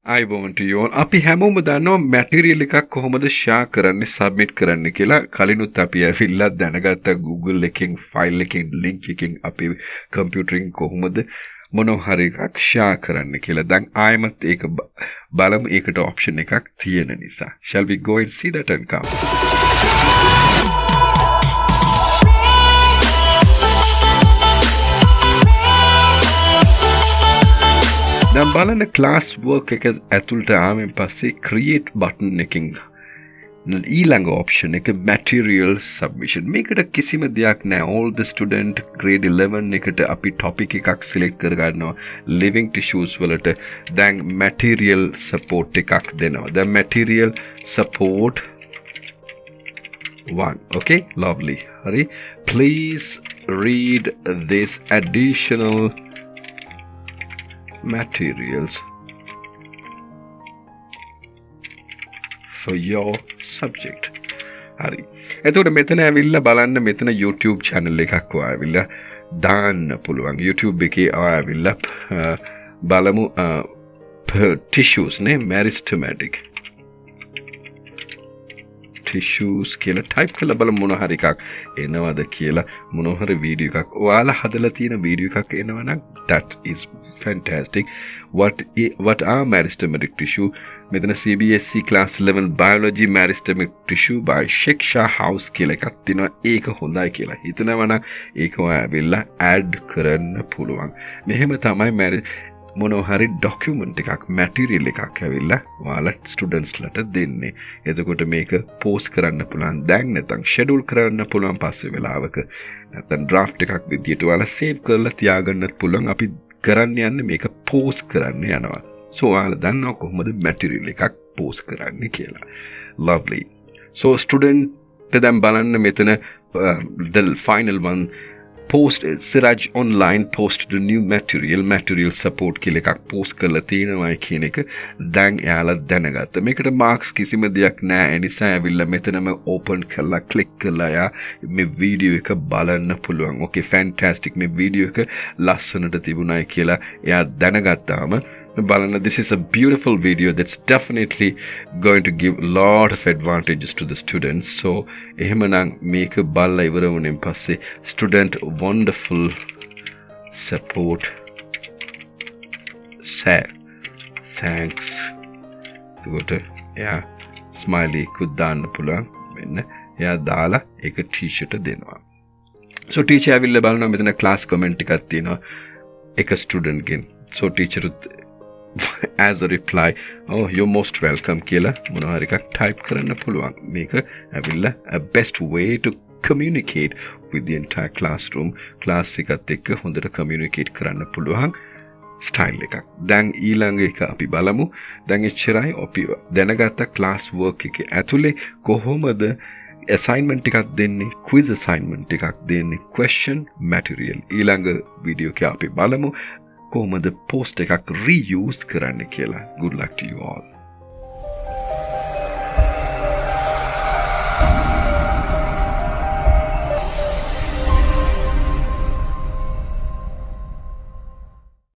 අයිබෝන් to you all. අපි හැමෝම දන්නවා මැටීරියල් එකක් කොහොමද ෂෙයා කරන්නේ සබ්මිට් කරන්න කියලා. කලිනුත් අපි ඇවිල්ලා දැනගත්තා Google එකෙන් ෆයිල් එකෙන් ලින්ක් එකෙන් අපි කම්පියුටරින් කොහොමද මොනවා හරි එකක් ෂෙයා කරන්න කියලා. දැන් ආයෙමත් ඒක බලමු. ඒකට ඔප්ෂන් එකක් තියෙන නිසා. Shall we go and see that and come? දැන් බලන්න ක්ලාස් වර්ක් එක ඇතුළට ආවෙන් පස්සේ create button එකකින් ඊළඟ option එක material submission. මේකට කිසිම දෙයක් නැහැ. all the student grade 11 එකට අපි topic එකක් select කර ගන්නවා living tissues වලට. දැන් material support එකක් දෙනවා. දැන් material support 1. okay, lovely. හරි. please read this additional materials for your subject. හරි. එතකොට මෙතන ඇවිල්ලා බලන්න මෙතන YouTube channel එකක් ආවිල්ලා දාන්න පුළුවන්. YouTube එකේ ආවිල්ලා බලමු tissues නේ meristematic tissues කියලා type කරලා බලමු මොන හරි එකක් එනවද කියලා. මොන හරි වීඩියෝ එකක් ඔයාලා හදලා තියෙන වීඩියෝ එකක් එනවා නම් that is fantastic. what are meristematic tissue? මෙතන CBSE class 11 biology meristematic tissue by Shiksha House කියලා එකක් තියෙනවා. ඒක හොඳයි කියලා හිතනවා නම් ඒක ඔයාලා add කරන්න පුළුවන්. මෙහෙම තමයි මොනවා හරි document එකක් material එකක් ඇවිල්ලා ඔයාලා students ලට දෙන්නේ. එතකොට මේක post කරන්න පුළුවන්. දැන් නැත්නම් schedule කරන්න පුළුවන් පස්සේ වෙලාවක. නැත්නම් draft එකක් විදියට ඔයාලා save කරලා තියාගන්නත් පුළුවන්. අපි කරන්න යන්නේ මේක post කරන්න යනවා. so ඔයාලා දන්නවා කොහොමද material එකක් post කරන්න කියලා. lovely. so student දැන් බලන්න මෙතන the final one post Siraj online posted a new material support කියලා එකක් post කරලා තියෙනවා කියන එක දැන් එයාලා දැනගත්තා. මේකට marks කිසිම දෙයක් නැහැ. ඒ නිසා ඇවිල්ලා මෙතනම open කරලා click කරලා යා මේ වීඩියෝ එක බලන්න පුළුවන්. okay, fantastic. මේ වීඩියෝ එක ලස්සනට තිබුණායි කියලා එයා දැනගත්තාම බලන්න, this is a beautiful video that's definitely going to give a lot of advantages to the students. so එහෙමනම් මේක බලලා ඉවර වුණෙන් පස්සේ student wonderful support sir thanks එතකොට එයා smiley කුත් දාන්න පුළුවන්. මෙන්න එයා දාලා ඒක ටීචර්ට දෙනවා. so teacher ඇවිල්ලා බලනවා මෙතන class comment එකක් තියෙනවා එක student ගෙන්. so teacher as a reply, oh you're most welcome කියලා මොනවා හරි එකක් type කරන්න පුළුවන්. මේක ඇවිල්ලා a best way to communicate with the entire classroom. class එකත් එක්ක හොඳට communicate කරන්න පුළුවන් style එකක්. දැන් ඊළඟ එක අපි බලමු. දැන් එච්චරයි අපි දැනගත්ත class work එකේ ඇතුලේ කොහොමද assignment එකක් දෙන්නේ, quiz assignment එකක් දෙන්නේ, question material. ඊළඟ වීඩියෝ එකේ අපි බලමු කොහොමද post එකක් reuse කරන්න කියලා. good luck to you all.